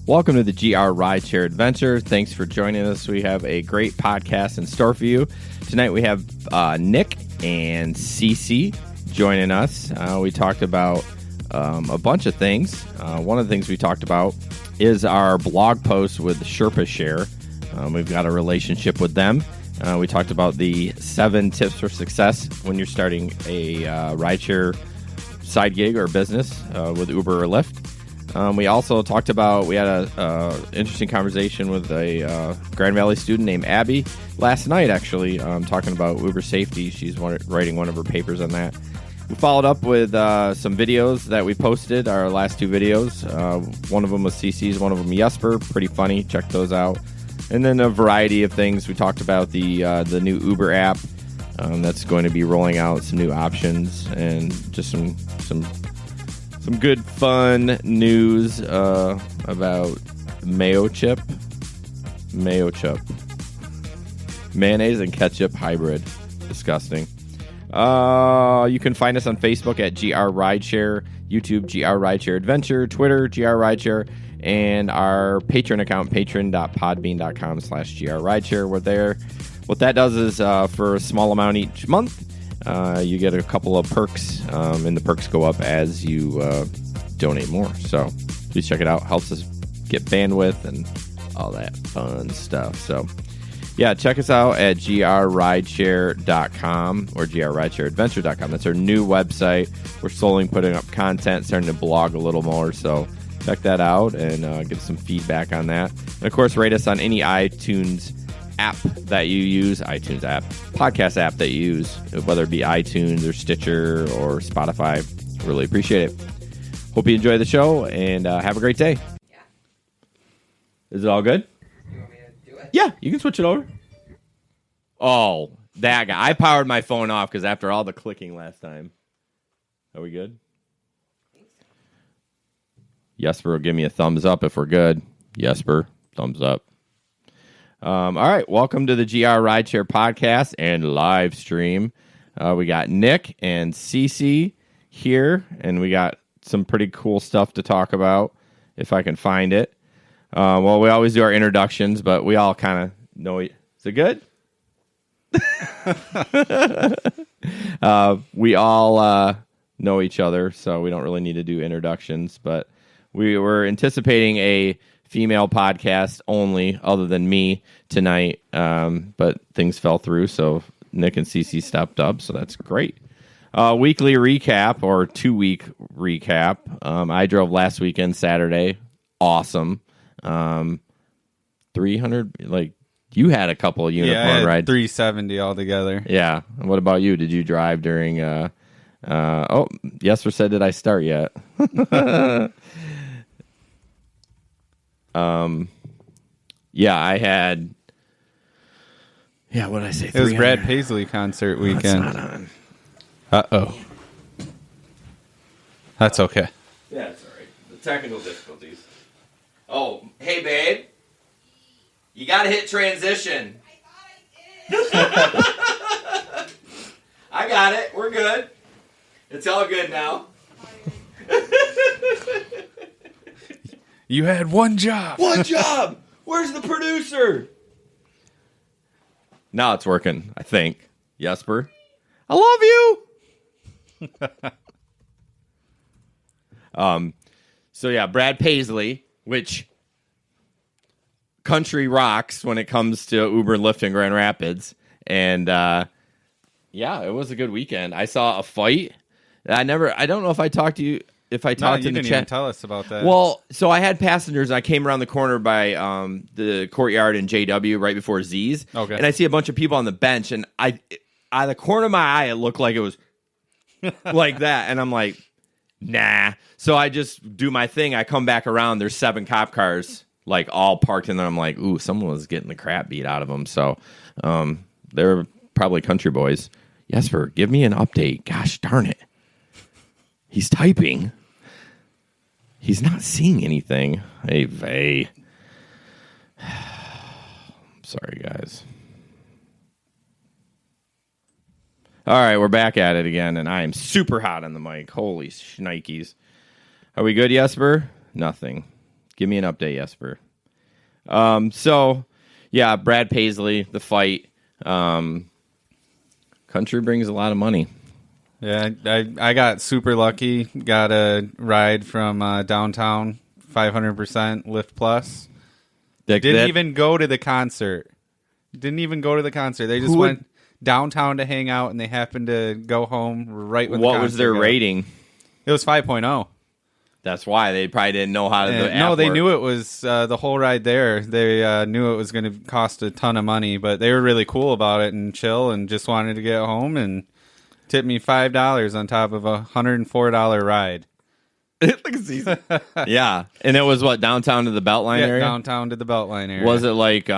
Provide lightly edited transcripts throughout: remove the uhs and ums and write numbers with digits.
Welcome to the GR Rideshare Adventure. Thanks for joining us. We have a great podcast in store for you. Tonight we have Nick and Cece joining us. We talked about a bunch of things. One of the things we talked about is our blog post with Rideshare. We've got a relationship with them. We talked about the 7 tips for success when you're starting a rideshare side gig or business with Uber or Lyft. We also talked about, we had a interesting conversation with a Grand Valley student named Abby last night, actually, talking about Uber safety. She's writing one of her papers on that. We followed up with some videos that we posted, our last 2 videos. One of them was CC's, one of them Jesper. Pretty funny. Check those out. And then a variety of things. We talked about the new Uber app that's going to be rolling out some new options and just some good fun news about mayo chip, mayonnaise and ketchup hybrid. Disgusting. You can find us on Facebook at GR Rideshare, YouTube GR Rideshare Adventure, Twitter GR Rideshare, and our Patreon account patreon.podbean.com/GR Rideshare. We're there. What that does is for a small amount each month, you get a couple of perks, and the perks go up as you donate more. So please check it out. Helps us get bandwidth and all that fun stuff. So yeah, check us out at grrideshare.com or grrideshareadventure.com. That's our new website. We're slowly putting up content, starting to blog a little more. So check that out and give some feedback on that. And of course, rate us on any iTunes app that you use, iTunes app, podcast app that you use, whether it be iTunes or Stitcher or Spotify. Really appreciate it. Hope you enjoy the show and have a great day. Yeah. Is it all good? You want me to do it? Yeah, you can switch it over. Oh, that guy. I powered my phone off because after all the clicking last time. Are we good? Jesper will give me a thumbs up if we're good. Jesper, thumbs up. All right, welcome to the GR Rideshare podcast and live stream. We got Nick and Cece here, and we got some pretty cool stuff to talk about, if I can find it. Well, we always do our introductions, but we all kind of know it. Is it good? We all know each other, so we don't really need to do introductions, but we were anticipating a female podcast only, other than me tonight, but things fell through, so Nick and Cece stepped up, so that's great. Weekly recap or 2-week recap. I drove last weekend, Saturday. Awesome. 300, like, you had a couple of unicorn rides. 370 altogether. Yeah. What about you? Did you drive during, Jesper said, did I start yet? Yeah, I had. Yeah, what did I say? It was Brad Paisley concert weekend. That's not on. Uh-oh. That's okay. Yeah, it's all right. The technical difficulties. Oh, hey, babe. You got to hit transition. I got it. We're good. It's all good now. You had one job. One job. Where's the producer? Now it's working, I think. Jesper, I love you. So yeah, Brad Paisley, which country rocks when it comes to Uber and Lyft in Grand Rapids, and yeah, it was a good weekend. I saw a fight. I don't know if I talked to you. If I talked in the didn't chat, even tell us about that. Well, so I had passengers. And I came around the corner by the courtyard in JW right before Z's. Okay. And I see a bunch of people on the bench, and out of the corner of my eye, it looked like it was like that. And I'm like, nah. So I just do my thing. I come back around. There's 7 cop cars, like, all parked in there. I'm like, ooh, someone was getting the crap beat out of them. So they're probably country boys. Jesper, give me an update. Gosh darn it. He's typing. He's not seeing anything. Hey, Vay. Sorry, guys. All right, we're back at it again, and I am super hot on the mic. Holy shnikes. Are we good, Jesper? Nothing. Give me an update, Jesper. So, yeah, Brad Paisley, the fight. Country brings a lot of money. Yeah, I got super lucky. Got a ride from downtown, 500% Lyft Plus. Didn't even go to the concert. They just went downtown to hang out, and they happened to go home right when the concert. What was their rating? It was 5.0. That's why they probably didn't know how to. No, they knew it was the whole ride there. They knew it was going to cost a ton of money, but they were really cool about it and chill, and just wanted to get home and tipped me $5 on top of $104 ride. Yeah, and it was what, downtown to the Beltline area. Downtown to the Beltline area. Was it like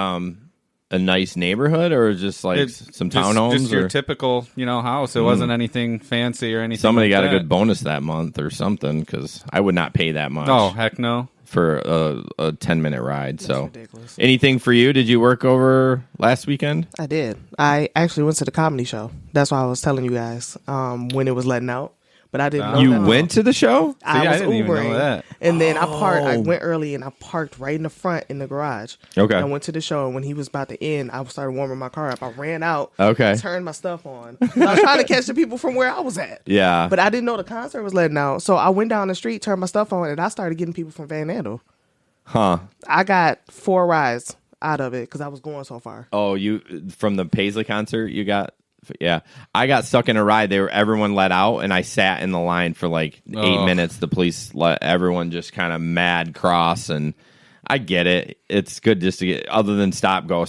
a nice neighborhood, or just like some townhomes? Just your typical, house. It wasn't anything fancy or anything. Somebody like got that. a good bonus that month or something, because I would not pay that much. Oh, heck no. For a 10-minute ride. That's so ridiculous. Anything for you? Did you work over last weekend? I did. I actually went to the comedy show. That's why I was telling you guys when it was letting out. But I didn't know You that. went to the show? I was didn't even know Ubering, that. and then I went early and I parked right in the front in the garage. Okay. I went to the show, and when he was about to end, I started warming my car up. I ran out. Okay. Turned my stuff on. I was trying to catch the people from where I was at. Yeah. But I didn't know the concert was letting out, so I went down the street, turned my stuff on, and I started getting people from Van Andel. Huh. I got 4 rides out of it because I was going so far. Oh, you from the Paisley concert you got? Yeah. I got stuck in a ride. Everyone let out, and I sat in the line for like 8 minutes. The police let everyone just kind of mad cross, and I get it. It's good just to get, other than stop, go,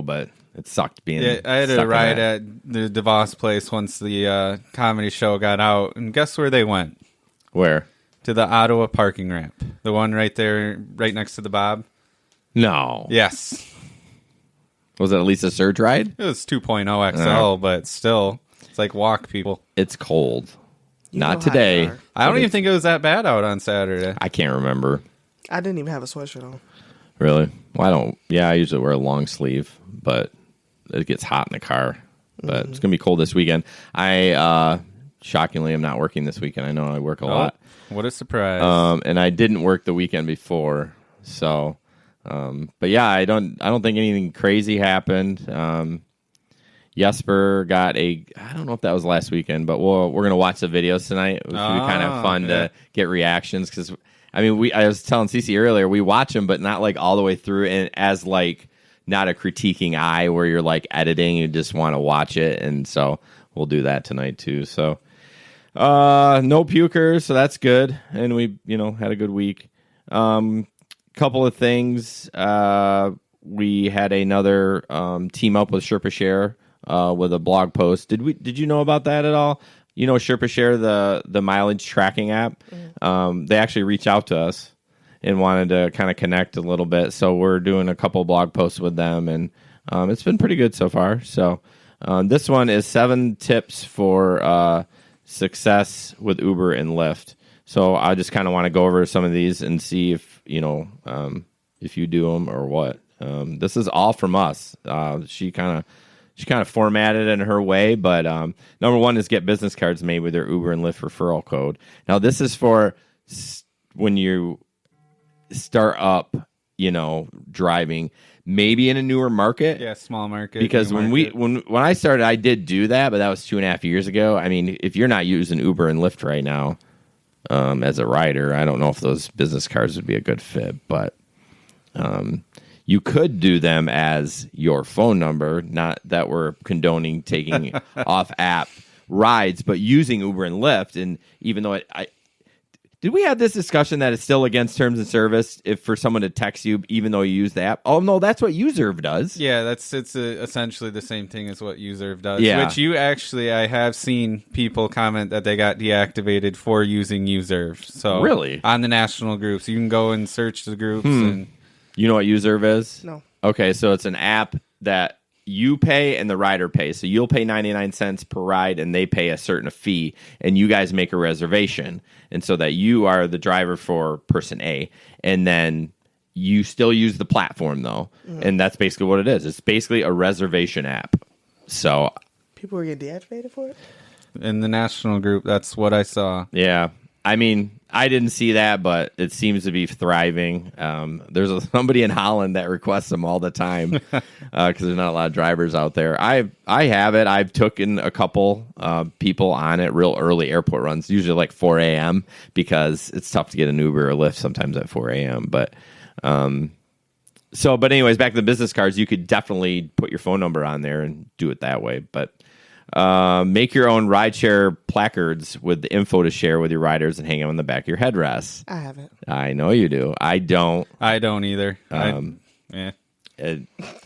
but it sucked being I had a ride at the DeVos place once the comedy show got out, and guess where they went? Where? To the Ottawa parking ramp. The one right there, right next to the Bob. No. Yes. Was it at least a surge ride? It was 2.0 XL, but still, it's like walk, people. It's cold. You know Not how today. you are. I don't even think it was that bad out on Saturday. I can't remember. I didn't even have a sweatshirt on. Really? Well, I usually wear a long sleeve, but it gets hot in the car. But it's going to be cold this weekend. I, shockingly, am not working this weekend. I know I work a lot. What a surprise. And I didn't work the weekend before. So, but yeah, I don't think anything crazy happened. Jesper got I don't know if that was last weekend, but we're going to watch the videos tonight. It should be kind of fun to get reactions, because I mean, I was telling Cece earlier, we watch them, but not like all the way through, and as like not a critiquing eye where you're like editing, you just want to watch it. And so we'll do that tonight too. So, no pukers. So that's good. And we, had a good week. Couple of things. We had another, team up with Sherpa Share, with a blog post. Did you know about that at all? Sherpa Share, the mileage tracking app. They actually reached out to us and wanted to kind of connect a little bit. So we're doing a couple blog posts with them, and it's been pretty good so far. So this one is 7 tips for success with Uber and Lyft. So I just kind of want to go over some of these and see if if you do them or what. This is all from us. She kind of formatted it in her way, but number one is get business cards made with their Uber and Lyft referral code. Now this is for when you start up, driving, maybe in a newer market. Yeah, small market. Because when I started, I did do that, but that was 2.5 years ago. I mean, if you're not using Uber and Lyft right now as a rider, I don't know if those business cards would be a good fit, but you could do them as your phone number. Not that we're condoning taking off app rides, but using Uber and Lyft. And even though did we have this discussion that it's still against terms of service if for someone to text you even though you use the app? Oh no, that's what Userve does. Yeah, it's essentially the same thing as what Userve does. Yeah. Which I have seen people comment that they got deactivated for using Userve. So really, on the national groups, you can go and search the groups. And you know what Userve is? No. Okay, so it's an app that you pay and the rider pays. So you'll pay 99 cents per ride and they pay a certain fee, and you guys make a reservation. And so that you are the driver for person A, and then you still use the platform though. And that's basically what it is. It's basically a reservation app. So people are getting deactivated for it? in the national group, that's what I saw. yeah, I mean, I didn't see that, but it seems to be thriving. There's somebody in Holland that requests them all the time because there's not a lot of drivers out there. I have it. I've taken a couple people on it real early airport runs, usually like 4 a.m. because it's tough to get an Uber or Lyft sometimes at 4 a.m. But anyways, back to the business cards, you could definitely put your phone number on there and do it that way. But make your own rideshare placards with the info to share with your riders and hang them on the back of your headrests. I haven't. I know you do. I don't. I don't either. It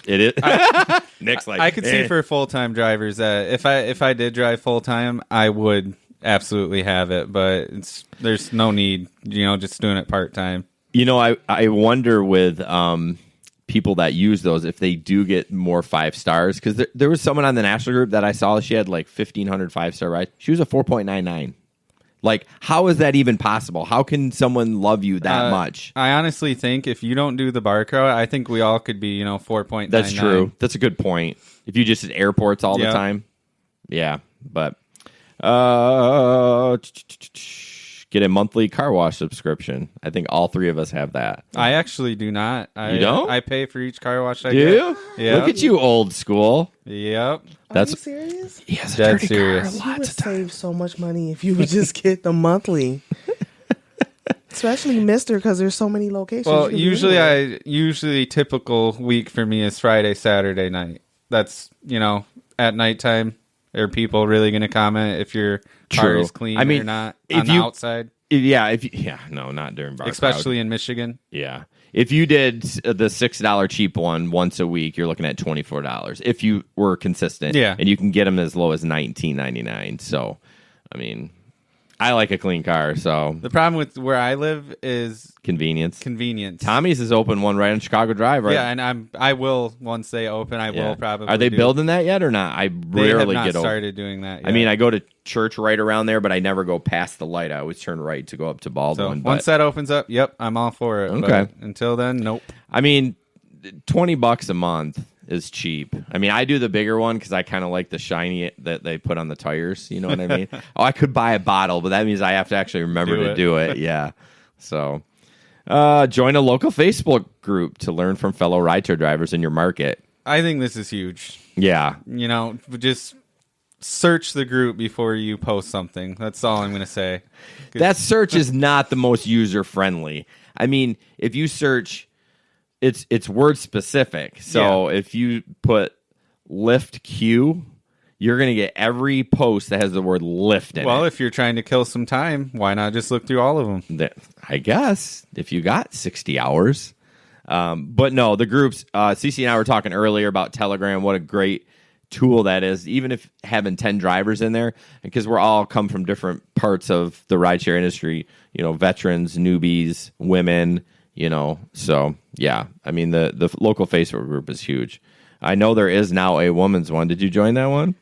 is. Nick's like, I could see for full-time drivers that if I did drive full-time, I would absolutely have it. But there's no need, just doing it part-time. I wonder with people that use those if they do get more 5 stars, because there was someone on the national group that I saw, she had like 1,500 5-star rides. She was a 4.99. Like, how is that even possible? How can someone love you that much? I honestly think if you don't do the barcode, I think we all could be 4.99. That's true. That's a good point. If you just at airports all the time. Yeah, but get a monthly car wash subscription. I think all 3 of us have that. I actually do not. You don't? I pay for each car wash I do get. You? Yep. Look at you, old school. Yep. Are you serious? He has a Dead dirty serious. car You would save so much money if you would just get the monthly. Especially Mister, because there's so many locations. Well, usually typical week for me is Friday, Saturday night. That's, at nighttime. Are people really going to comment if your car is clean or not on the outside? No, not during bar especially crowd. In Michigan. Yeah. If you did the $6 cheap one once a week, you're looking at $24 if you were consistent. Yeah. And you can get them as low as $19.99. So, I mean, I like a clean car, so. The problem with where I live is convenience. Tommy's is open one right on Chicago Drive, right? Yeah, and I will, once they open, I will probably. Are they building that yet or not? I rarely get over. Started doing that yet. I mean, I go to church right around there, but I never go past the light. I always turn right to go up to Baldwin. So once that opens up, yep, I'm all for it. Okay. But until then, nope. I mean, $20 a month is cheap. I mean, I do the bigger one because I kind of like the shiny that they put on the tires. You know what I mean? I could buy a bottle, but that means I have to actually remember to do it. Yeah. So join a local Facebook group to learn from fellow rideshare drivers in your market. I think this is huge. Yeah. Just search the group before you post something. That's all I'm going to say. That search is not the most user-friendly. I mean, if you search... It's word specific. So if you put lift Q, you're going to get every post that has the word lift in it. Well, if you're trying to kill some time, why not just look through all of them? I guess if you got 60 hours. But no, the groups, CC and I were talking earlier about Telegram, what a great tool that is, even if having 10 drivers in there, because we're all come from different parts of the rideshare industry, veterans, newbies, women, so yeah, I mean the local Facebook group is huge. I know there is now a woman's one. Did you join that one?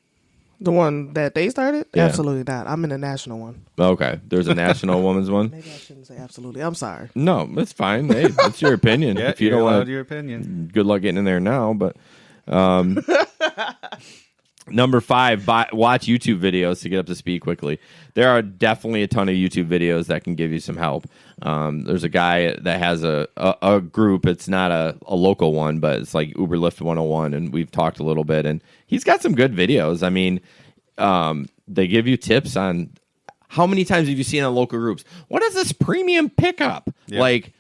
The one that they started? Yeah. Absolutely not. I'm in a national one. Okay, there's a national woman's one. Maybe I shouldn't say absolutely. I'm sorry. No, it's fine. Hey, it's your opinion. Yeah, if you don't want your opinion, good luck getting in there now. But number 5, watch YouTube videos to get up to speed quickly. There are definitely a ton of YouTube videos that can give you some help. There's a guy that has a group. It's not a local one, but it's like Uber Lyft 101, and we've talked a little bit, and he's got some good videos. I mean, they give you tips on how many times have you seen in local groups, what is this premium pickup? Yeah. Like,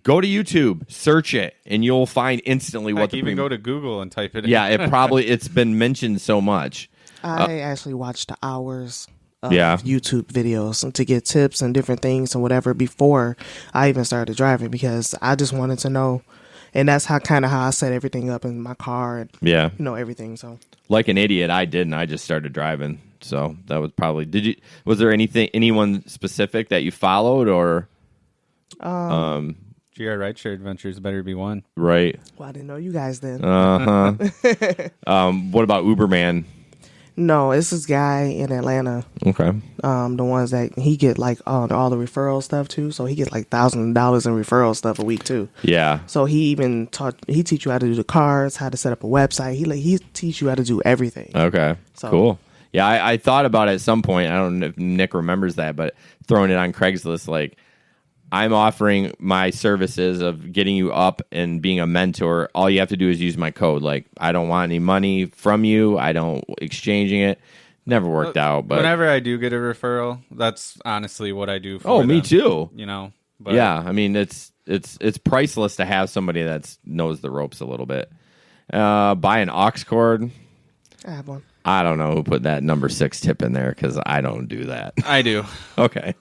go to YouTube, search it, and you'll find instantly what the even go to Google and type it in. Yeah, it's been mentioned so much. I actually watched hours of Yeah. YouTube videos to get tips and different things and whatever before I even started driving, because I just wanted to know. And that's how I set everything up in my car and Yeah. everything. So Like an idiot, I didn't. I just started driving. So that was probably was there anyone specific that you followed or GR Rideshare Adventures better be one. right? well, I didn't know you guys then. What about Uberman? No, it's this guy in Atlanta. Okay. The ones that he get like all the referral stuff too. So he gets like $1,000 in referral stuff a week too. Yeah. So he even teach you how to do the cards, how to set up a website. He teach you how to do everything. Okay. So- Cool. Yeah, I thought about it at some point. I don't know if Nick remembers that, but throwing it on Craigslist, like, I'm offering my services of getting you up and being a mentor. All you have to do is use my code. Like, I don't want any money from you. I don't exchanging it. Never worked out. But whenever I do get a referral, that's honestly what I do for them. Me them, too. You know? But yeah, I mean, it's priceless to have somebody that knows the ropes a little bit. Buy an aux cord. I have one. I don't know who put that number 6 tip in there because I don't do that. I do. Okay.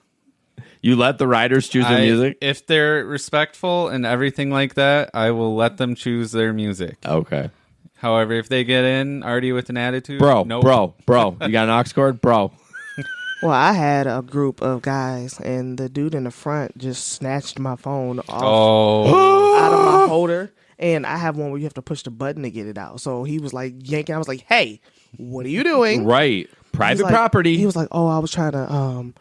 You let the riders choose their music? If they're respectful and everything like that, I will let them choose their music. Okay. However, if they get in already with an attitude, bro, nope. bro, you got an aux cord? Bro. Well, I had a group of guys, and the dude in the front just snatched my phone off out of my holder. And I have one where you have to push the button to get it out. So he was like yanking. I was like, hey, what are you doing? Right. Private property. He was like, oh, I was trying to,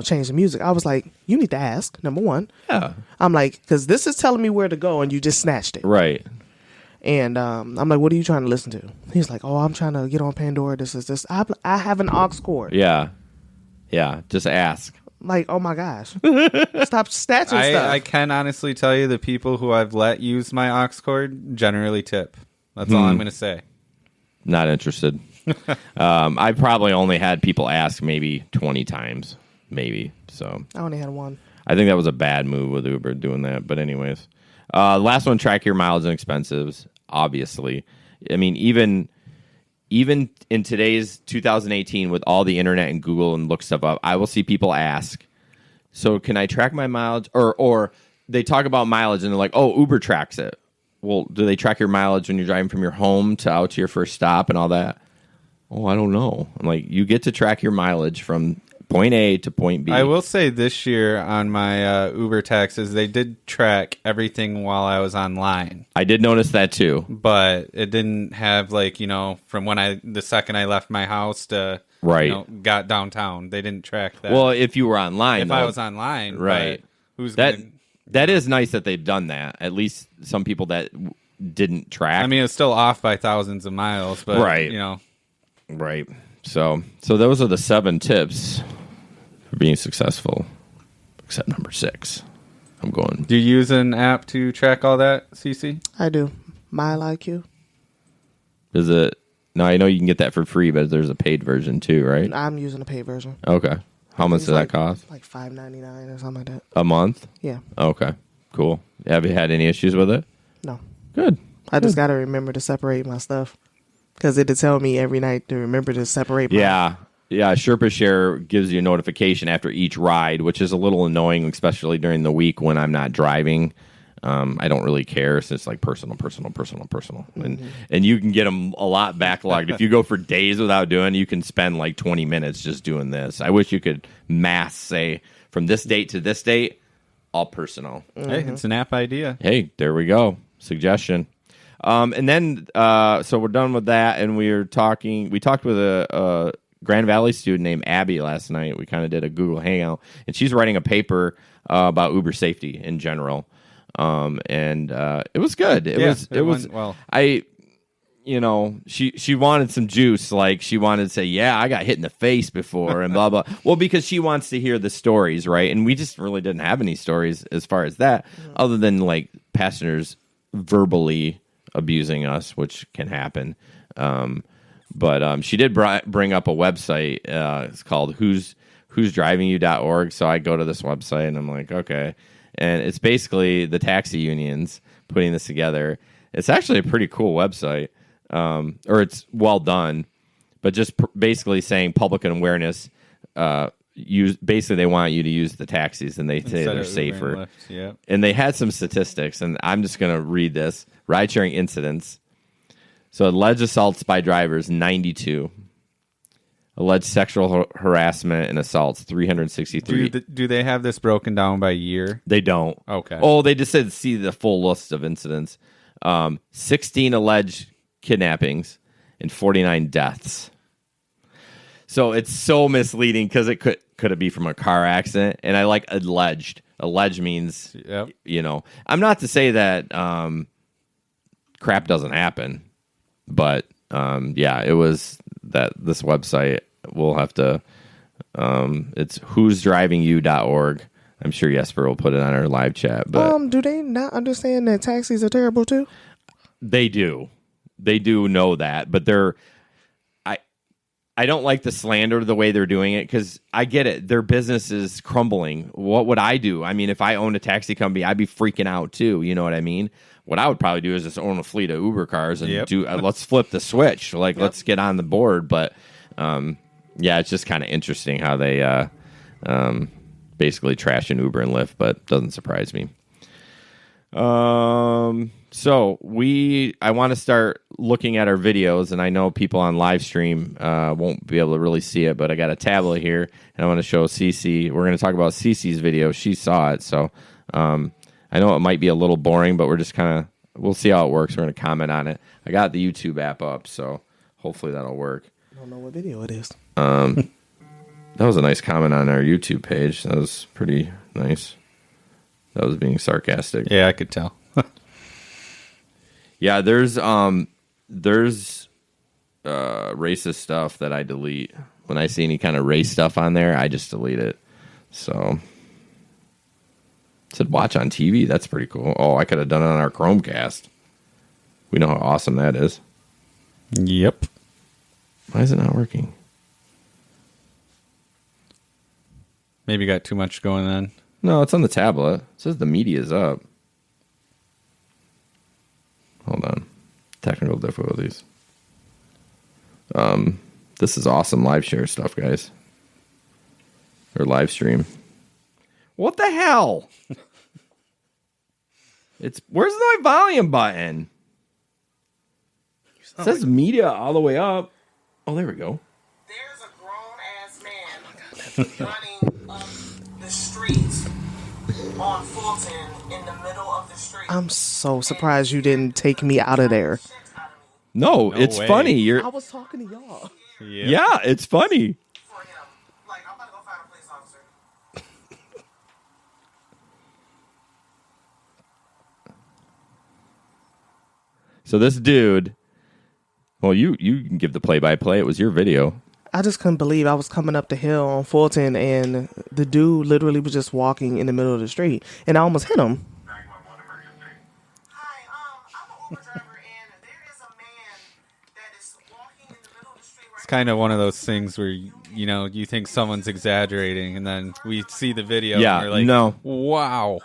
change the music. I was like, you need to ask, number one. Yeah. I'm like, because this is telling me where to go, and you just snatched it. Right. And I'm like, what are you trying to listen to? He's like, oh, I'm trying to get on Pandora. This is this. I have an aux cord. Yeah. Yeah. Just ask. Like, oh my gosh. Stop snatching stuff. I can honestly tell you the people who I've let use my aux cord generally tip. That's all I'm going to say. Not interested. I probably only had people ask maybe 20 times. Maybe. So I only had one. I think that was a bad move with Uber doing that. But anyways. Last one, track your mileage and expenses, obviously. I mean, even in today's 2018 with all the internet and Google and look stuff up, I will see people ask, so can I track my mileage? Or they talk about mileage and they're like, oh, Uber tracks it. Well, do they track your mileage when you're driving from your home to out to your first stop and all that? Oh, I don't know. I'm like, you get to track your mileage from point A to point B. I will say this year on my Uber taxes, they did track everything while I was online. I did notice that too. But it didn't have from when the second I left my house to got downtown. They didn't track that. Well, if you were online. If I was online. Right. That is nice that they've done that. At least some people that didn't track. I mean, it's still off by thousands of miles, but Right. So those are the 7 tips for being successful, except number 6. I'm going. Do you use an app to track all that, CC? I do. Mile IQ. Is it? No, I know you can get that for free, but there's a paid version too, right? I'm using a paid version. Okay. How much does that cost? Like $5.99 or something like that. A month? Yeah. Okay. Cool. Have you had any issues with it? No. Good. I just got to remember to separate my stuff. Because it'd tell me every night to remember to separate my... Yeah. Sherpa Share gives you a notification after each ride, which is a little annoying, especially during the week when I'm not driving. I don't really care. So it's like personal. Mm-hmm. And you can get them a lot backlogged. If you go for days without doing, you can spend like 20 minutes just doing this. I wish you could mass say from this date to this date, all personal. Mm-hmm. Hey, it's an app idea. Hey, there we go. Suggestion. And then, so we're done with that. And we talked with a Grand Valley student named Abby last night. We kind of did a Google Hangout, and she's writing a paper about Uber safety in general. And it was good. It was well. She wanted some juice. Like she wanted to say, yeah, I got hit in the face before and blah, blah. Well, because she wants to hear the stories. Right. And we just really didn't have any stories as far as that, other than like passengers verbally abusing us, which can happen. But she did bring up a website. It's called who'sdrivingyou.org. So I go to this website and I'm like, okay. And it's basically the taxi unions putting this together. It's actually a pretty cool website, or it's well done, but just basically saying public awareness. Basically, they want you to use the taxis, and they say they're safer. Yeah. And they had some statistics, and I'm just going to read this. Ride-sharing incidents. So alleged assaults by drivers, 92. Alleged sexual harassment and assaults, 363. Do they have this broken down by year? They don't. Okay. Oh, they just said see the full list of incidents. 16 alleged kidnappings and 49 deaths. So it's so misleading because it could it be from a car accident? And I like alleged. Alleged means, I'm not to say that crap doesn't happen, but it was that this website we'll have to. It's who'sdrivingyou.org. I'm sure Jesper will put it on our live chat. But do they not understand that taxis are terrible too? They do know that, but I don't like the slander the way they're doing it, because I get it. Their business is crumbling. What would I do? I mean, if I owned a taxi company, I'd be freaking out too. You know what I mean? What I would probably do is just own a fleet of Uber cars and do. Let's flip the switch. Like, let's get on the board. But yeah, it's just kind of interesting how they basically trash an Uber and Lyft, but it doesn't surprise me. So I want to start looking at our videos, and I know people on live stream won't be able to really see it, but I got a tablet here, and I want to show Cece. We're going to talk about Cece's video. She saw it, so I know it might be a little boring, but we're just we'll see how it works. We're going to comment on it. I got the YouTube app up, so hopefully that'll work. I don't know what video it is. That was a nice comment on our YouTube page. That was pretty nice. That was being sarcastic. Yeah, I could tell. Yeah, there's racist stuff that I delete. When I see any kind of race stuff on there, I just delete it. So it said watch on TV. That's pretty cool. Oh, I could have done it on our Chromecast. We know how awesome that is. Yep. Why is it not working? Maybe got too much going on. No, it's on the tablet. It says the media's up. Hold on. Technical difficulties. This is awesome live share stuff, guys. Or live stream. What the hell? Where's my volume button? It says media all the way up. Oh, there we go. There's a grown-ass man running up the street on Fulton in the middle of the street. I'm so surprised you didn't take me out of there. No, it's way. Funny. I was talking to y'all. Yeah, it's funny. For him. Like, I'm about to go find a police officer. So this dude, well, you can give the play-by-play. It was your video. I just couldn't believe I was coming up the hill on Fulton and the dude literally was just walking in the middle of the street and I almost hit him. Hi, I'm an Uber driver and there is a man that is walking in the middle of the street. It's kind of one of those things where, you think someone's exaggerating, and then we see the video and we're like, no. Wow.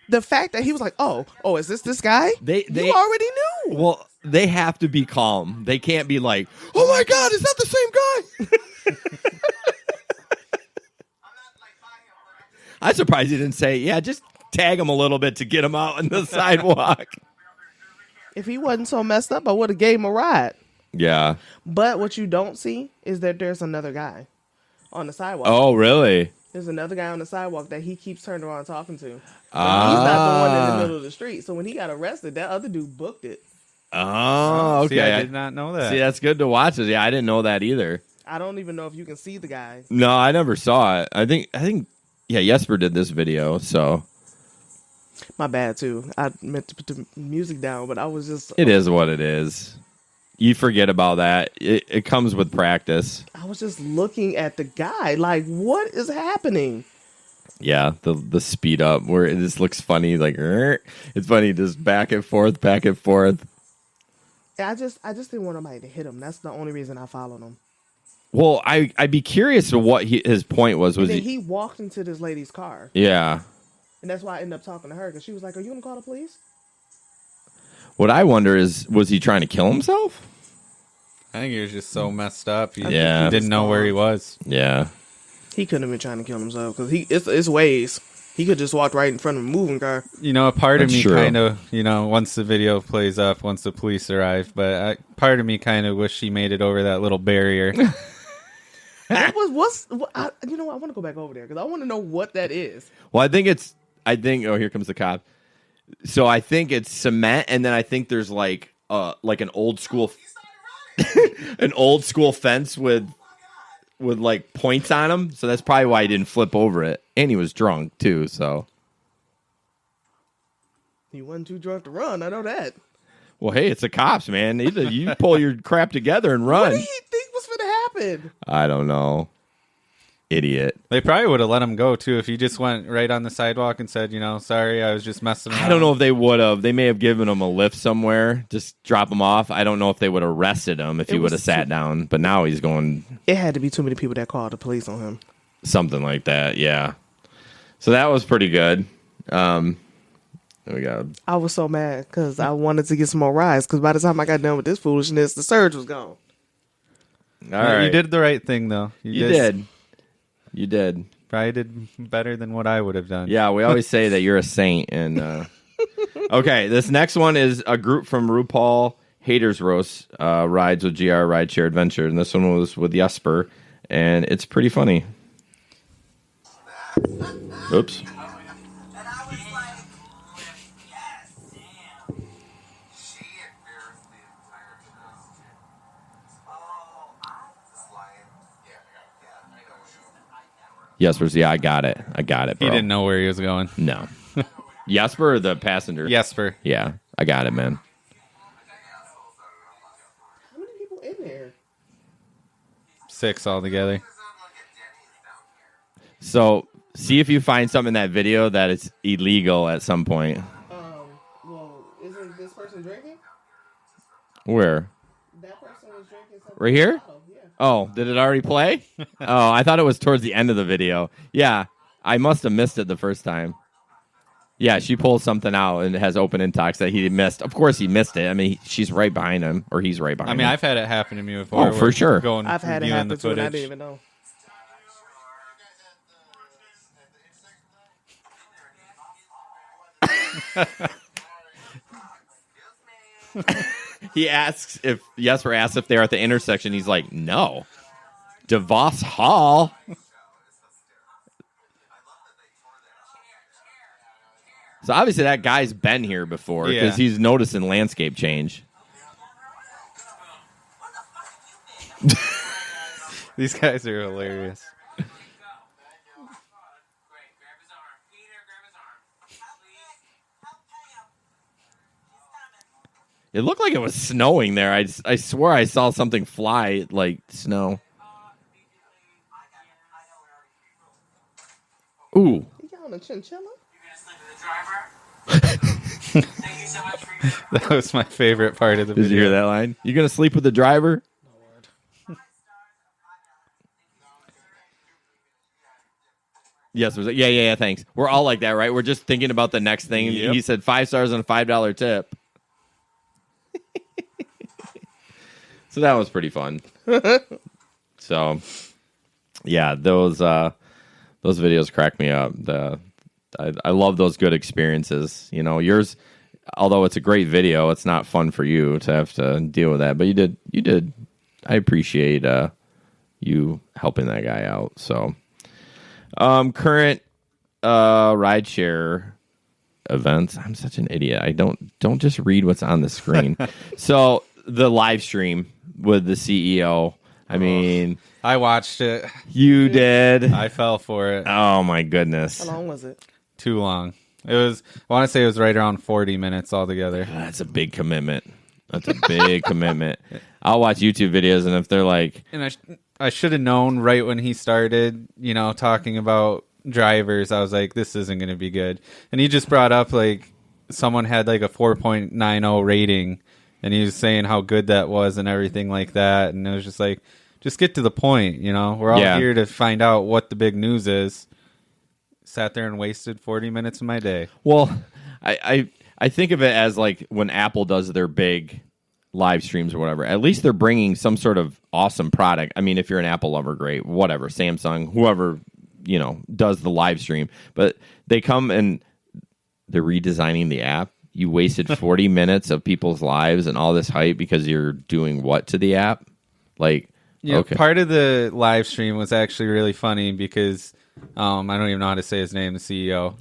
The fact that he was like, oh, is this guy? They you already knew. Well, they have to be calm. They can't be like, oh my God, is that the same guy? I'm surprised he didn't say, yeah, just tag him a little bit to get him out on the sidewalk. If he wasn't so messed up, I would have gave him a ride. Yeah. But what you don't see is that there's another guy on the sidewalk. Oh, really? There's another guy on the sidewalk that he keeps turning around talking to. He's not the one in the middle of the street. So when he got arrested, that other dude booked it. Oh, okay. See, I did not know that. See, that's good to watch. Yeah, I didn't know that either. I don't even know if you can see the guy. No, I never saw it. I think, yeah, Jesper did this video, so. My bad, too. I meant to put the music down, but I was just... It is what it is. You forget about that. It comes with practice. I was just looking at the guy, like, what is happening? Yeah, the speed up where it just looks funny, like, it's funny, just back and forth, back and forth. I just didn't want nobody to hit him. That's the only reason I followed him. Well, I'd be curious to what his point was. Was he walked into this lady's car? Yeah, and that's why I ended up talking to her because she was like, "Are you gonna call the police?" What I wonder is, was he trying to kill himself? I think he was just so messed up. He Yeah. didn't know where he was. Yeah, he couldn't have been trying to kill himself because it's ways. He could just walk right in front of a moving car. A part of That's me true. kind of, once the video plays up, once the police arrive, but part of me kind of wish he made it over that little barrier. I want to go back over there because I want to know what that is. Well, I think. Oh, here comes the cop. So I think it's cement, and then I think there's like an old school, an old school fence with like points on them. So that's probably why he didn't flip over it, and he was drunk too. So he wasn't too drunk to run. I know that. Well, hey, it's the cops, man. Either you pull your crap together and run. What did he think was going to happen? I don't know. Idiot. They probably would have let him go, too, if he just went right on the sidewalk and said, sorry, I was just messing around. I don't know if they would have. They may have given him a lift somewhere, just drop him off. I don't know if they would have arrested him if he would have sat down. But now he's going... It had to be too many people that called the police on him. Something like that, yeah. So that was pretty good. I was so mad because I wanted to get some more rides because by the time I got done with this foolishness, the surge was gone. All right. You did the right thing, though. You did. You did. Probably did better than what I would have done. Yeah, we always say that you're a saint. And okay, this next one is a group from RuPaul Haters Roast rides with GR Rideshare Adventure. And this one was with Jesper. And it's pretty funny. Oops. Jesper's, I got it, bro. He didn't know where he was going. No. Jesper or the passenger? Jesper. Yeah, I got it, man. How many people in there? 6 altogether. So, see if you find something in that video that is illegal at some point. Well, isn't this person drinking? Where? That person was drinking something. Right here? Yeah. Oh, did it already play? Oh, I thought it was towards the end of the video. Yeah, I must have missed it the first time. Yeah, she pulls something out and has open intox that he missed. Of course he missed it. I mean, she's right behind him, or he's right behind him. I've had it happen to me before. Oh, for sure. I've had it happen too, and I didn't even know. Jesper asks if they're at the intersection. He's like, no. DeVos Hall. So obviously that guy's been here before because he's noticing landscape change. These guys are hilarious. It looked like it was snowing there. I swear I saw something fly like snow. Ooh. You got on a chinchilla? That was my favorite part of the video. Did you hear that line? You gonna sleep with the driver? Yes, yeah, thanks. We're all like that, right? We're just thinking about the next thing. Yep. He said 5 stars and a $5 tip. So that was pretty fun. So, yeah, those videos crack me up. I love those good experiences. You know, yours, although it's a great video, it's not fun for you to have to deal with that. But you did. I appreciate you helping that guy out. So, current rideshare events. I'm such an idiot. I don't just read what's on the screen. So the live stream with the CEO. I mean, I watched it. You did. I fell for it. Oh my goodness. How long was it? Too long. It was. I want to say it was right around 40 minutes altogether. That's a big commitment. That's a big commitment. I'll watch YouTube videos, and if they're like, and I should have known right when he started, talking about drivers. I was like, this isn't going to be good. And he just brought up like someone had like a 4.90 rating, and he was saying how good that was and everything like that. And it was just like, just get to the point. We're all here to find out what the big news is. Sat there and wasted 40 minutes of my day. Well, I think of it as like when Apple does their big live streams or whatever. At least they're bringing some sort of awesome product. I mean, if you're an Apple lover, great. Whatever, Samsung, whoever does the live stream. But they come and they're redesigning the app. You wasted 40 minutes of people's lives and all this hype because you're doing what to the app? Like, okay. Part of the live stream was actually really funny because I don't even know how to say his name, the CEO,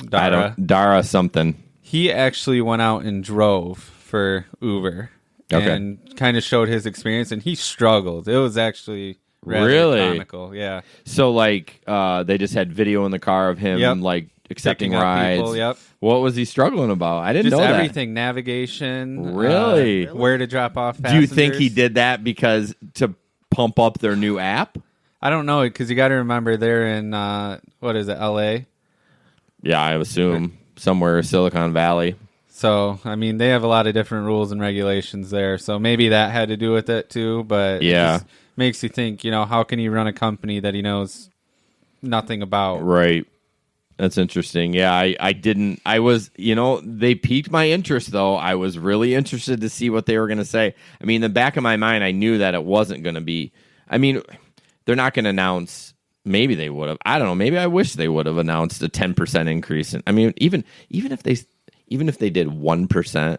Dara something. He actually went out and drove for Uber and kind of showed his experience, and he struggled. It was actually rather comical. Yeah. So like they just had video in the car of him like accepting Picking up rides. people, yep. What was he struggling about? I didn't Just know everything, navigation. Really? Where to drop off that. passengers. Do you think he did that because to pump up their new app? I don't know, because you got to remember they're in, what is it, L.A.? Yeah, I assume somewhere Silicon Valley. So, I mean, they have a lot of different rules and regulations there. So maybe that had to do with it too. But yeah, it just makes you think, how can he run a company that he knows nothing about? Right. That's interesting. Yeah, I was, they piqued my interest, though. I was really interested to see what they were going to say. I mean, in the back of my mind, I knew that it wasn't going to be. I mean, they're not going to announce. Maybe they would have. I don't know. Maybe I wish they would have announced a 10% increase. I mean, even if they did 1%,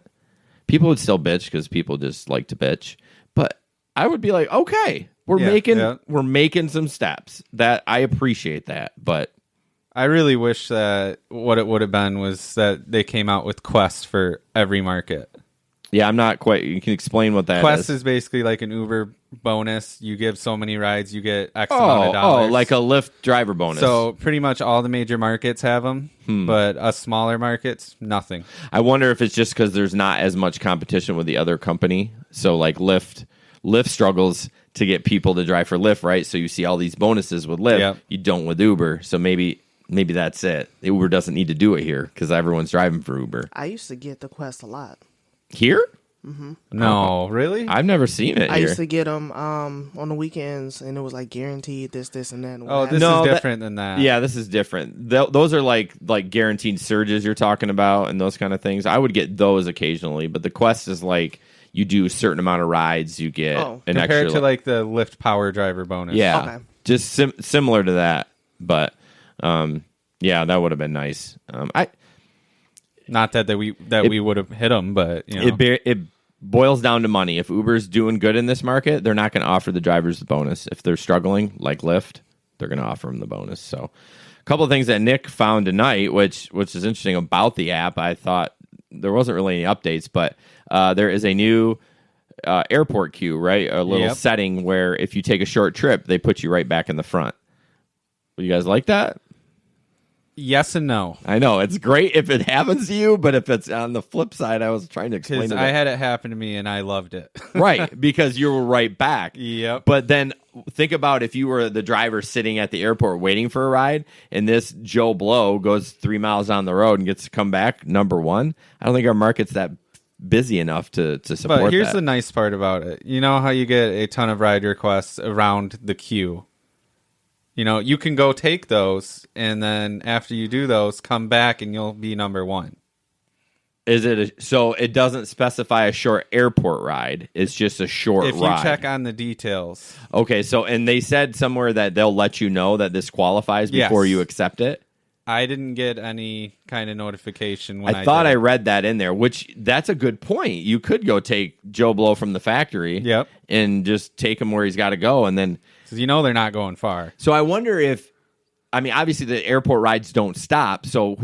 people would still bitch because people just like to bitch. But I would be like, okay, we're making some steps. That I appreciate that, but. I really wish that what it would have been was that they came out with Quest for every market. Yeah, I'm not quite. You can explain what that is. Quest is basically like an Uber bonus. You give so many rides, you get X amount of dollars. Oh, like a Lyft driver bonus. So pretty much all the major markets have them, but us smaller markets, nothing. I wonder if it's just because there's not as much competition with the other company. So like Lyft struggles to get people to drive for Lyft, right? So you see all these bonuses with Lyft. Yep. You don't with Uber. So maybe that's it. Uber doesn't need to do it here because everyone's driving for Uber. I used to get the Quest a lot. Here? Mm-hmm. No, really? I've never seen it I here. used to get them on the weekends, and it was like guaranteed this, and that. Oh, this is different than that. Yeah, this is different. Those are like guaranteed surges you're talking about and those kind of things. I would get those occasionally, but the Quest is like you do a certain amount of rides, you get an compared extra. Compared to like the Lyft Power Driver bonus. Yeah, okay. Just similar to that, but yeah, that would have been nice. Not that we would have hit them, but it boils down to money. If Uber's doing good in this market, they're not going to offer the drivers the bonus. If they're struggling, like Lyft, they're going to offer them the bonus. So, a couple of things that Nick found tonight, which is interesting about the app. I thought there wasn't really any updates, but there is a new airport queue, right? A little setting where if you take a short trip, they put you right back in the front. Would you guys like that? Yes and no. I know it's great if it happens to you, but if it's on the flip side, I was trying to explain it. I had it happen to me and I loved it. Right, because you were right back. Yep. But then think about if you were the driver sitting at the airport waiting for a ride, and this Joe Blow goes 3 miles down the road and gets to come back number one. I don't think our market's that busy enough to support that. But here's the nice part about it. You know how you get a ton of ride requests around the queue? You can go take those, and then after you do those, come back, and you'll be number one. So it doesn't specify a short airport ride. It's just a short ride. If you check on the details. Okay, and they said somewhere that they'll let you know that this qualifies before you accept it? I didn't get any kind of notification when I thought did. I read that in there, which that's a good point. You could go take Joe Blow from the factory and just take him where he's got to go, and then... Because they're not going far. So I wonder obviously the airport rides don't stop. So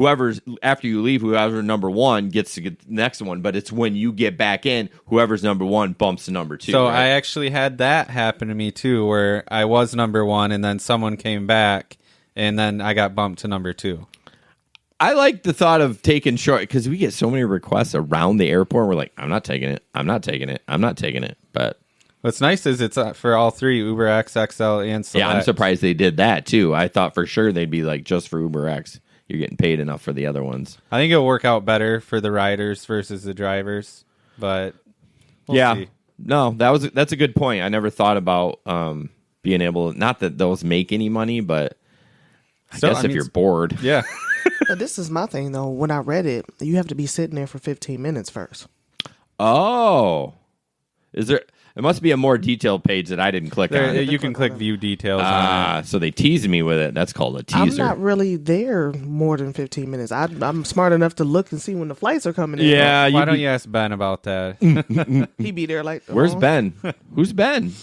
after you leave, whoever's number one gets to get the next one. But it's when you get back in, whoever's number one bumps to number two. So right? I actually had that happen to me too, where I was number one and then someone came back and then I got bumped to number two. I like the thought of taking short because we get so many requests around the airport. We're like, I'm not taking it. I'm not taking it. I'm not taking it. But what's nice is it's for all three, Uber X, XL, and Select. Yeah, I'm surprised they did that, too. I thought for sure they'd be like, just for Uber X, you're getting paid enough for the other ones. I think it'll work out better for the riders versus the drivers, but we'll see. No, that's a good point. I never thought about being able, not that those make any money, but I guess if you're bored. Yeah. But this is my thing, though. When I read it, you have to be sitting there for 15 minutes first. Oh. Is there... It must be a more detailed page that I didn't click on. You can click view details on it. So they teased me with it. That's called a teaser. I'm not really there more than 15 minutes. I'm smart enough to look and see when the flights are coming in. Yeah. Why don't you ask Ben about that? He be there like... Where's Ben? Who's Ben?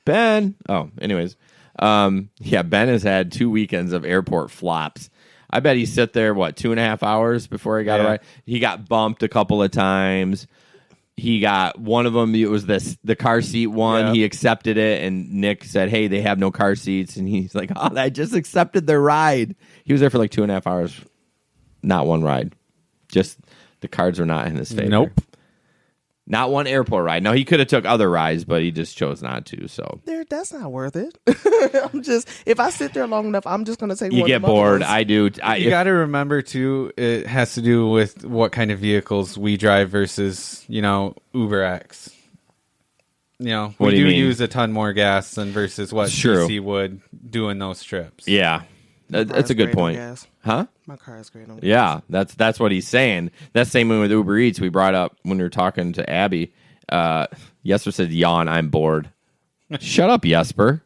Ben? Oh, anyways. Yeah, Ben has had 2 weekends of airport flops. I bet he sat there, 2.5 hours before he got a ride? He got bumped a couple of times. he got one of them. It was the car seat one. Yep. He accepted it, and Nick said, "Hey, they have no car seats." And he's like, "Oh, I just accepted their ride." He was there for like 2.5 hours, not one ride. Just the cards are not in his favor. Nope. Not one airport ride. Now he could have took other rides, but he just chose not to. So that's not worth it. If I sit there long enough, I'm just gonna take. You get bored. I do. You got to remember too. It has to do with what kind of vehicles we drive versus Uber X. We do use a ton more gas than versus what CC would doing those trips. Yeah, that's a good point. Huh? My car is great on gas. Yeah, that's what he's saying. That's the same with Uber Eats. We brought up when we were talking to Abby. Jesper said, "Yawn, I'm bored." Shut up, Jesper.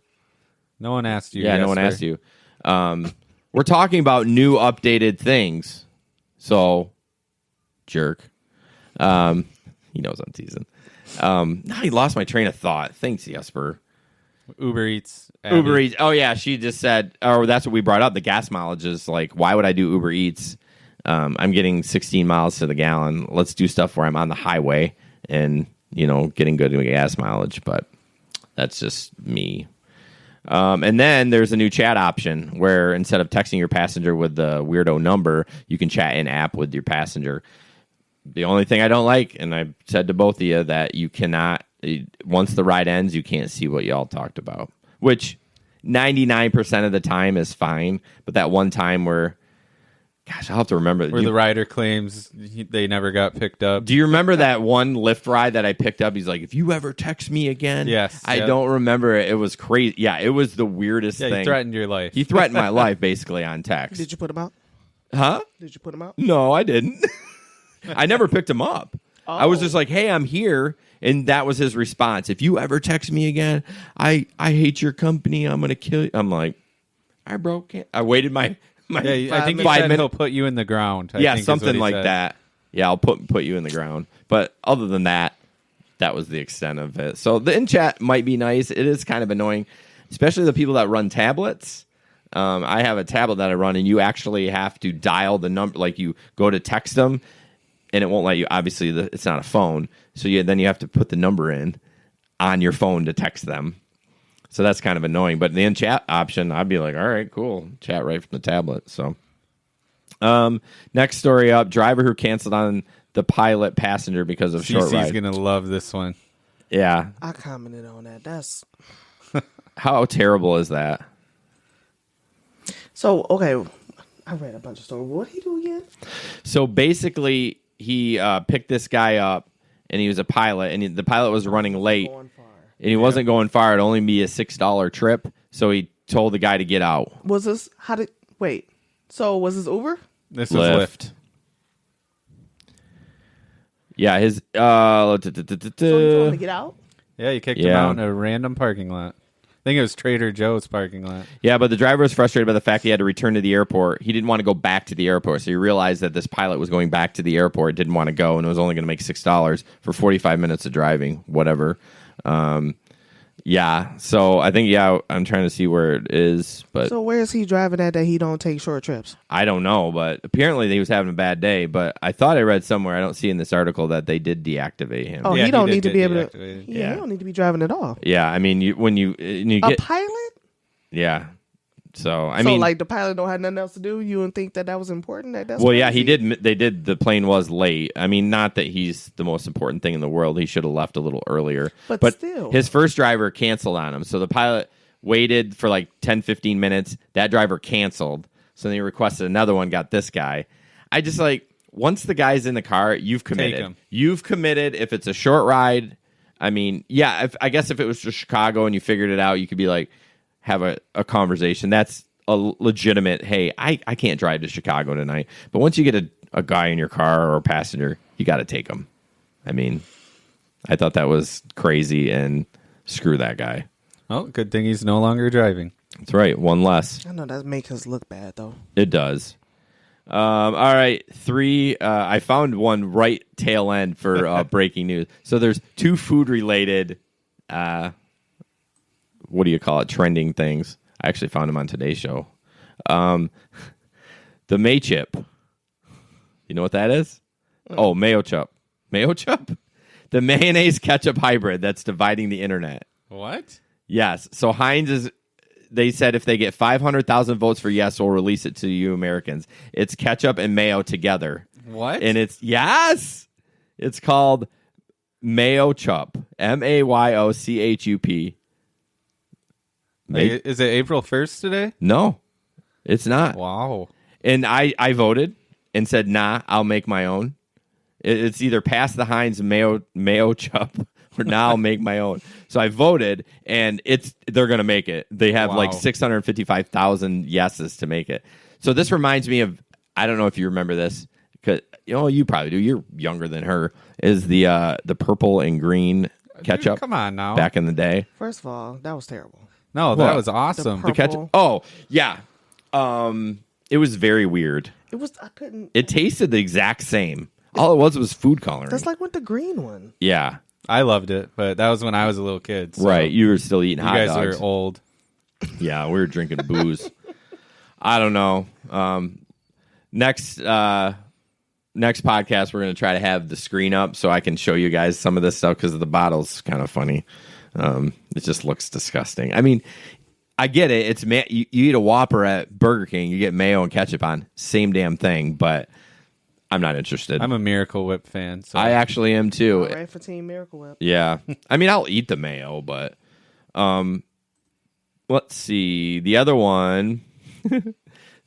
No one asked you. Yeah, Jesper. no one asked you. We're talking about new updated things. So, jerk. He knows I'm teasing. Now he lost my train of thought. Thanks, Jesper. Uber Eats. Abby. Uber Eats. Oh, yeah. She just said, or that's what we brought up. The gas mileage is like, why would I do Uber Eats? I'm getting 16 miles to the gallon. Let's do stuff where I'm on the highway and, getting good gas mileage. But that's just me. And then there's a new chat option where instead of texting your passenger with the weirdo number, you can chat in app with your passenger. The only thing I don't like, and I said to both of you, that you cannot, once the ride ends, you can't see what y'all talked about, which 99% of the time is fine. But that one time where, gosh, I'll have to remember. Where the rider claims they never got picked up. Do you remember that one Lyft ride that I picked up? He's like, if you ever text me again. Yes. I don't remember it. It was crazy. Yeah, it was the weirdest thing. He threatened your life. He threatened my life, basically, on text. Did you put him out? Huh? Did you put him out? No, I didn't. I never picked him up. Oh. I was just like, hey, I'm here. And that was his response. If you ever text me again, I hate your company. I'm going to kill you. I'm like, all right, bro. I waited my I think 5 minutes. He'll put you in the ground. I think something like that. Yeah, I'll put you in the ground. But other than that, that was the extent of it. So the in-chat might be nice. It is kind of annoying, especially the people that run tablets. I have a tablet that I run, and you actually have to dial the number. Like you go to text them, and it won't let you. Obviously, it's not a phone. So then you have to put the number in on your phone to text them. So that's kind of annoying. But the in-chat option, I'd be like, all right, cool. Chat right from the tablet. So next story up, driver who canceled on the pilot passenger because of short ride. CC's going to love this one. Yeah. I commented on that. That's How terrible is that? so, okay. I read a bunch of stories. What did he do again? So basically, he picked this guy up, and he was a pilot, and the pilot was running late. And he wasn't going far. It'd only be a $6 trip. So he told the guy to get out. Was this, so was this Uber? This was Lyft. Yeah, his, So he told him to get out? Yeah, you kicked him out in a random parking lot. I think it was Trader Joe's parking lot. Yeah, but the driver was frustrated by the fact he had to return to the airport. He didn't want to go back to the airport. So he realized that this pilot was going back to the airport, didn't want to go, and was only going to make $6 for 45 minutes of driving, whatever. Yeah, so I think, I'm trying to see where it is, but So where is he driving at that he don't take short trips? I don't know, but apparently he was having a bad day, but I thought I read somewhere, I don't see in this article, that they did deactivate him. Oh, Yeah, he don't he need to did be able get to. deactivated. Yeah, he don't need to be driving at all. Yeah, I mean, when you A get... pilot? Yeah. So, I So mean... like the pilot don't have nothing else to do? You wouldn't think that was important? That's well, yeah, crazy. he did. They did. The plane was late. I mean, not that he's the most important thing in the world. He should have left a little earlier. But still. His first driver canceled on him. So the pilot waited for like 10, 15 minutes. That driver canceled. So then he requested another one, got this guy. I just once the guy's in the car, you've committed. Take him. You've committed. If it's a short ride, I mean, yeah, I guess if it was to Chicago and you figured it out, you could be like, have a conversation. That's a legitimate, hey, I can't drive to Chicago tonight. But once you get a guy in your car or a passenger, you got to take him. I mean, I thought that was crazy, and screw that guy. Oh, good thing he's no longer driving. That's right, one less. I know that makes us look bad though. It does. All right, 3. I found one right tail end for breaking news. So there's 2 food-related, what do you call it, trending things. I actually found them on today's show. The May chip. You know what that is? Oh, Mayo Chup. Mayo Chup? The mayonnaise ketchup hybrid that's dividing the internet. What? Yes. So Heinz is. They said if they get 500,000 votes for yes, we'll release it to you Americans. It's ketchup and mayo together. What? And it's yes. It's called Mayo Chup. MAYOCHUP. Is it April 1st today? No, it's not. Wow. And I voted and said, nah, I'll make my own. It's either pass the Heinz Mayo Chup or now I'll make my own. So I voted, and they're going to make it. They have like 655,000 yeses to make it. So this reminds me of, I don't know if you remember this, because you probably do. You're younger than her. Is the purple and green ketchup? Dude, come on now. Back in the day. First of all, that was terrible. No, that was awesome. The ketchup. Oh yeah. It was very weird. I couldn't. It tasted the exact same. All it was food coloring. That's like with the green one. Yeah. I loved it, but that was when I was a little kid. So right. You were still eating hot dogs. You guys are old. Yeah, we were drinking booze. I don't know. Next podcast, we're going to try to have the screen up so I can show you guys some of this stuff because the bottle's kind of funny. It just looks disgusting. I mean, I get it. It's you eat a Whopper at Burger King, you get mayo and ketchup on. Same damn thing, but I'm not interested. I'm a Miracle Whip fan. So. I actually am too. All right for Team Miracle Whip. Yeah. I mean, I'll eat the mayo, but let's see. The other one,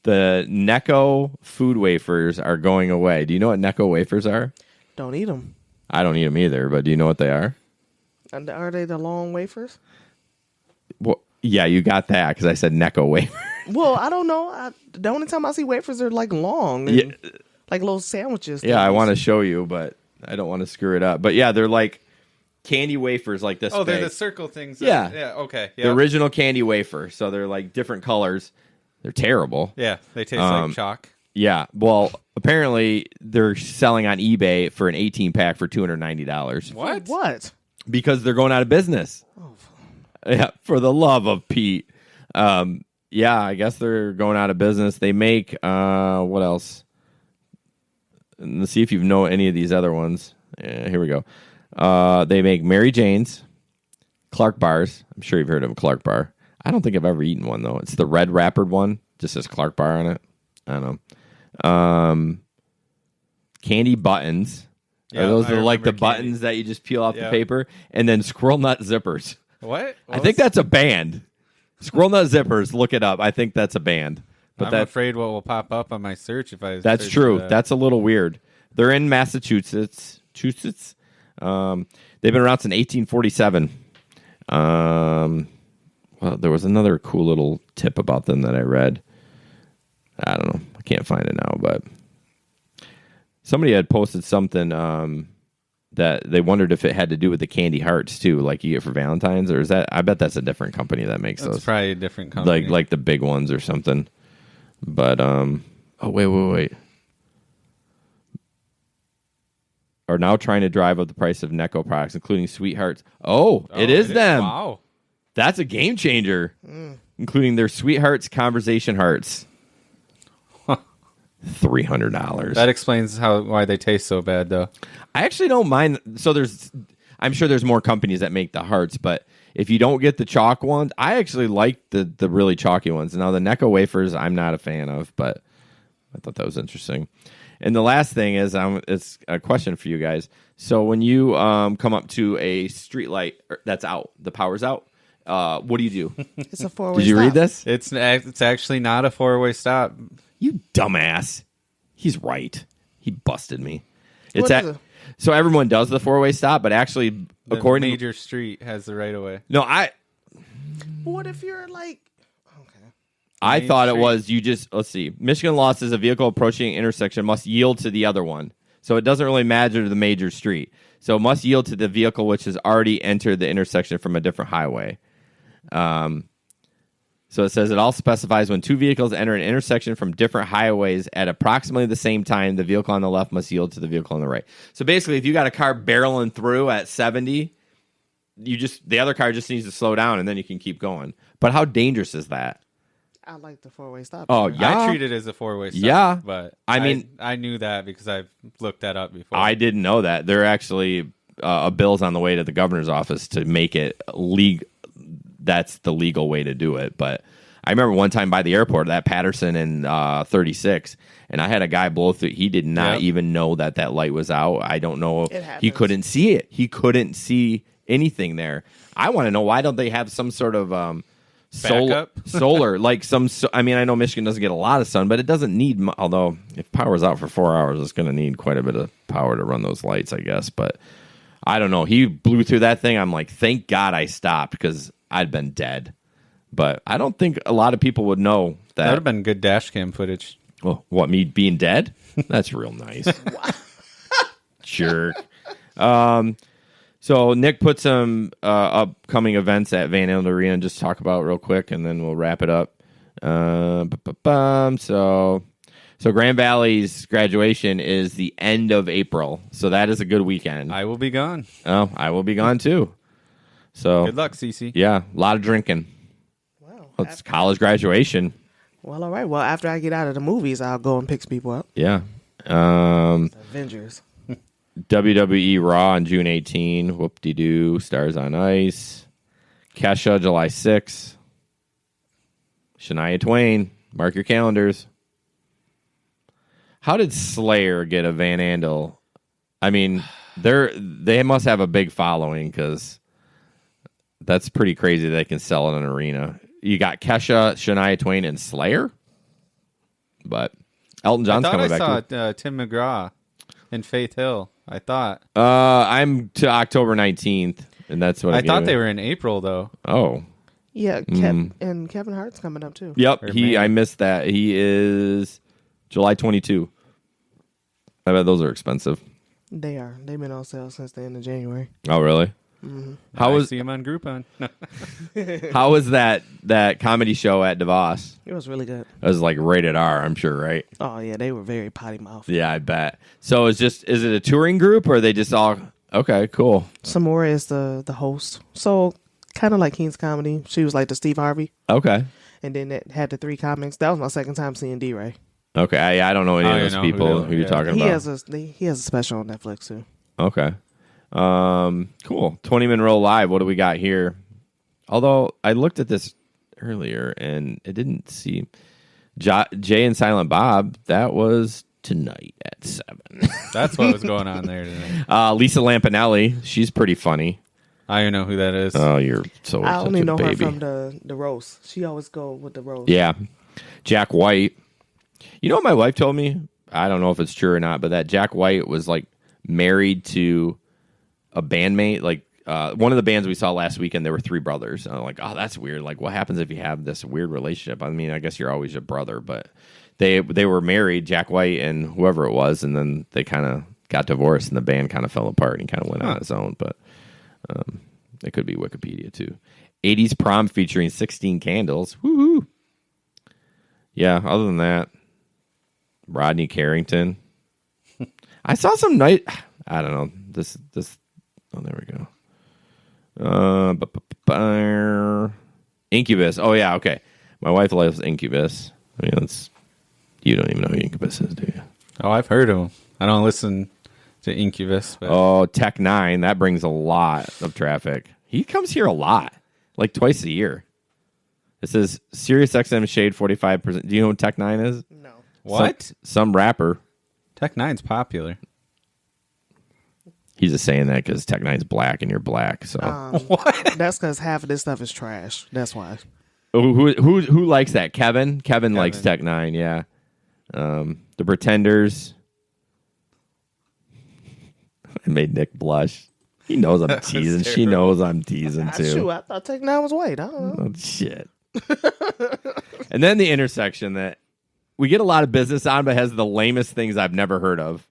the Necco food wafers are going away. Do you know what Necco wafers are? Don't eat them. I don't eat them either, but do you know what they are? Are they the long wafers? Well, yeah, you got that because I said Necco wafer. Well, I don't know. The only time I see wafers are like long. And, yeah. Like little sandwiches. Yeah, I want to show you, but I don't want to screw it up. But yeah, they're like candy wafers like this. Oh, big. they're the circle things. Yeah. Yeah, okay. Yep. The original candy wafer. So they're like different colors. They're terrible. Yeah, they taste like chalk. Yeah. Well, apparently they're selling on eBay for an 18-pack for $290. What? What? Because they're going out of business. Oh. Yeah, for the love of Pete. Yeah, I guess they're going out of business. They make, what else? Let's see if you know any of these other ones. Here we go. They make Mary Jane's, Clark bars. I'm sure you've heard of a Clark bar. I don't think I've ever eaten one, though. It's the red wrappered one. Just says Clark bar on it. I don't know. Candy buttons. Yeah, those are like the candy. buttons that you just peel off the paper. And then squirrel nut zippers. What? I think that's a band. Squirrel nut zippers. Look it up. I think that's a band. But I'm afraid what will pop up on my search if I. That's search true. that. That's a little weird. They're in Massachusetts. They've been around since 1847. Well, there was another cool little tip about them that I read. I don't know. I can't find it now, but somebody had posted something that they wondered if it had to do with the candy hearts too, like you get for Valentine's, or is that? I bet that's a different company that makes That's those. probably a different company, like the big ones or something. But oh wait. Are now trying to drive up the price of Necco products, including Sweethearts. Oh, it is them. Wow. That's a game changer, including their Sweethearts Conversation Hearts. $300. That explains why they taste so bad, though. I actually don't mind. So I'm sure there's more companies that make the hearts, but if you don't get the chalk ones, I actually like the really chalky ones. Now the Necco wafers, I'm not a fan of, but I thought that was interesting. And the last thing is, it's a question for you guys. So when you come up to a street light that's out, the power's out, what do you do? It's a four-way Did you stop. read this? It's actually not a four-way stop. You dumbass. He's right. He busted me. What is it? So everyone does the four-way stop, but actually, The according major street has the right of way. No, What if you're like... I Main thought it Street. was you just, let's see. Michigan law says a vehicle approaching an intersection must yield to the other one. So it doesn't really matter to the major street. So it must yield to the vehicle which has already entered the intersection from a different highway. So it says it all specifies when two vehicles enter an intersection from different highways at approximately the same time, the vehicle on the left must yield to the vehicle on the right. So basically, if you got a car barreling through at 70, the other car just needs to slow down and then you can keep going. But how dangerous is that? I like the four-way stop. Oh, yeah. I treat it as a four-way stop. Yeah. But I mean, I knew that because I've looked that up before. I didn't know that. They're actually, bills on the way to the governor's office to make it legal. That's the legal way to do it. But I remember one time by the airport, that Patterson and 36, and I had a guy blow through. He did not even know that light was out. I don't know. He couldn't see it. He couldn't see anything there. I want to know, why don't they have some sort of solar, like I mean, I know Michigan doesn't get a lot of sun, but it doesn't need, although if power's out for 4 hours, it's going to need quite a bit of power to run those lights, I guess. But I don't know. He blew through that thing. I'm like, thank God I stopped, because I'd been dead. But I don't think a lot of people would know that. That would have been good dash cam footage. Oh, what, me being dead? That's real nice. Jerk. So Nick put some upcoming events at Van Andel Arena and just talk about real quick, and then we'll wrap it up. So Grand Valley's graduation is the end of April, so that is a good weekend. I will be gone. Oh, I will be gone too. So good luck, Cece. Yeah, a lot of drinking. Wow, it's college graduation. Well, all right. Well, after I get out of the movies, I'll go and pick people up. Yeah. Avengers. WWE Raw on June 18. Whoop-de-doo. Stars on Ice. Kesha, July 6. Shania Twain. Mark your calendars. How did Slayer get a Van Andel? I mean, they must have a big following, because that's pretty crazy they can sell in an arena. You got Kesha, Shania Twain, and Slayer? But Elton John's coming back. I saw Tim McGraw and Faith Hill. I thought. I'm to October 19th, and that's what I thought they were in April, though. Oh. Yeah, and Kevin Hart's coming up, too. Yep, I missed that. He is July 22. I bet those are expensive. They are. They've been on sale since the end of January. Oh, really? Mm-hmm. I see him on Groupon. How was that comedy show at DeVos? It was really good. It was like rated R, I'm sure, right? Oh yeah, they were very potty mouth. Yeah, I bet. So is it a touring group, or are they just all okay? Cool. Samora is the host, so kind of like King's Comedy. She was like the Steve Harvey. Okay. And then it had the 3 comics. That was my second time seeing D-Ray. Okay, I don't know any of those people who you're talking about. He has a special on Netflix too. Okay. Cool. 20 Monroe Live. What do we got here? Although I looked at this earlier and it didn't see Jay and Silent Bob. That was tonight at 7. That's what was going on there tonight. Lisa Lampanelli. She's pretty funny. I don't know who that is. Oh, you're so. I only know baby. her from the roast. She always go with the roast. Yeah. Jack White. You know what my wife told me? I don't know if it's true or not, but that Jack White was like married to a bandmate. Like one of the bands we saw last weekend, there were 3 brothers. And I'm like, oh, that's weird. Like, what happens if you have this weird relationship? I mean, I guess you're always a brother, but they were married, Jack White and whoever it was, and then they kind of got divorced, and the band kind of fell apart and kind of went on its own. But it could be Wikipedia too. 80s prom featuring 16 candles. Woohoo! Yeah. Other than that. Rodney Carrington. I saw some night. I don't know. This. Oh, there we go. Incubus. Oh yeah. Okay. My wife loves Incubus. I mean, you don't even know who Incubus is, do you? Oh, I've heard of him. I don't listen to Incubus. But... Oh, Tech 9. That brings a lot of traffic. He comes here a lot, like twice a year. It says Sirius XM Shade 45%. Do you know what Tech 9 is? No. What? Some rapper. Tech 9's popular. He's just saying that because Tech 9's black and you're black. So what? That's because half of this stuff is trash. That's why. Who likes that? Kevin likes Tech 9. Yeah. The Pretenders. I made Nick blush. He knows I'm teasing. She knows I'm teasing too. Shoot, I thought Tech 9 was white. I don't know. Oh, shit. And then the intersection that we get a lot of business on, but has the lamest things I've never heard of.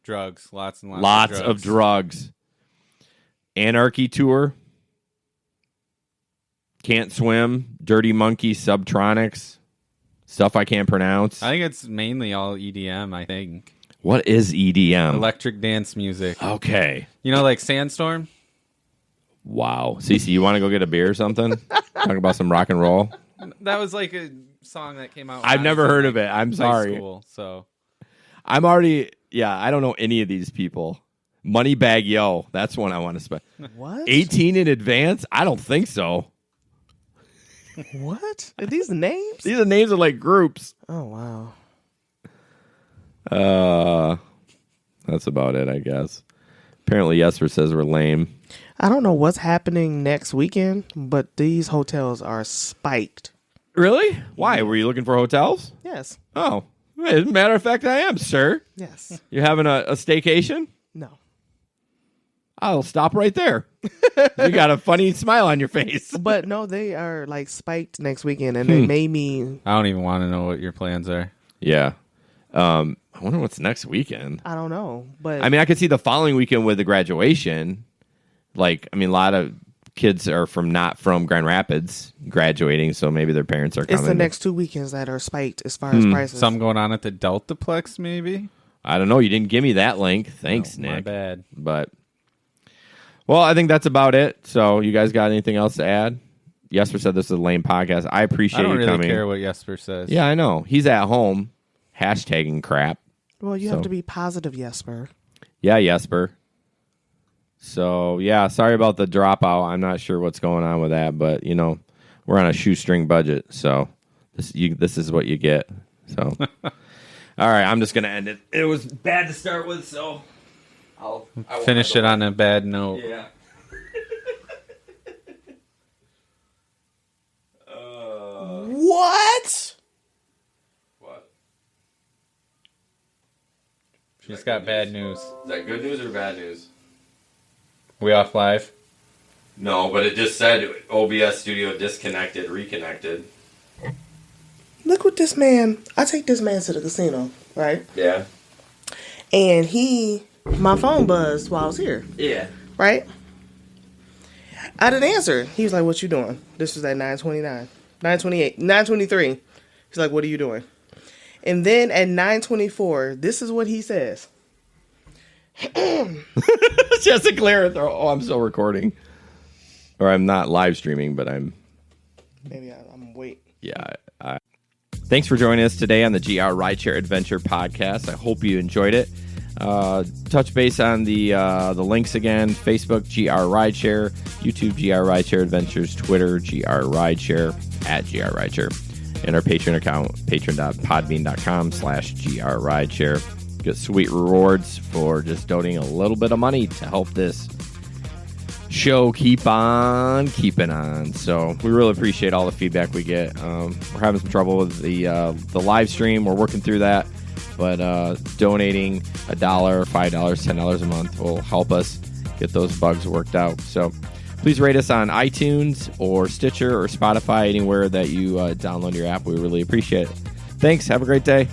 Drugs. Lots and lots of drugs. Anarchy Tour. Can't Swim. Dirty Monkey. Subtronics. Stuff I can't pronounce. I think it's mainly all EDM, I think. What is EDM? Electric dance music. Okay. You know, like Sandstorm? Wow. Cece, you want to go get a beer or something? Talk about some rock and roll? That was like a song that came out. I've never heard of it. I'm sorry. School, so I'm already, I don't know any of these people. Moneybag Yo. That's one I want to spend. What? 18 in advance? I don't think so. What? Are these names? These are names of like groups. Oh, wow. That's about it, I guess. Apparently, Jesper says we're lame. I don't know what's happening next weekend, but these hotels are spiked. Really? Why? Were you looking for hotels? Yes. Oh, as a matter of fact, I am, sir. Yes. You having a staycation? No. I'll stop right there. You got a funny smile on your face. But no, they are like spiked next weekend, and they made me. I don't even want to know what your plans are. Yeah. I wonder what's next weekend. I don't know, but I mean, I could see the following weekend with the graduation. Like, I mean, a lot of kids are not from Grand Rapids graduating, so maybe their parents are coming. It's the next 2 weekends that are spiked as far as prices. Something going on at the Deltaplex, maybe? I don't know. You didn't give me that link. Thanks, Nick. My bad. But, well, I think that's about it. So, you guys got anything else to add? Jesper said this is a lame podcast. I appreciate you coming. I don't really care what Jesper says. Yeah, I know. He's at home hashtagging crap. Well, you have to be positive, Jesper. Yeah, Jesper. So, yeah, sorry about the dropout. I'm not sure what's going on with that, but, you know, we're on a shoestring budget, so this is what you get. So, all right, I'm just going to end it. It was bad to start with, so I'll finish it on a bad note. Yeah. What? What? She's got bad news. Is that good news or bad news? We off live? No, but it just said OBS studio disconnected, reconnected. Look what this man. I take this man to the casino, right? Yeah. And my phone buzzed while I was here. Yeah. Right? I didn't answer. He was like, "What you doing?" This was at 9:29, 9:28, 9:23. He's like, "What are you doing?" And then at 9:24, this is what he says. Just a clear throw. Oh, I'm still recording. Or I'm not live streaming, but I'm... Maybe I'm waiting. Yeah. Thanks for joining us today on the GR Rideshare Adventure podcast. I hope you enjoyed it. Touch base on the links again. Facebook, GR Rideshare. YouTube, GR Rideshare Adventures. Twitter, GR Rideshare, @GR Rideshare. And our Patreon account, patreon.podbean.com/GR Rideshare. Get sweet rewards for just donating a little bit of money to help this show keep on keeping on. So we really appreciate all the feedback we get. We're having some trouble with the live stream. We're working through that, but donating $1, $5, $10 a month will help us get those bugs worked out. So please rate us on iTunes or Stitcher or Spotify, anywhere that you download your app. We really appreciate it. Thanks. Have a great day.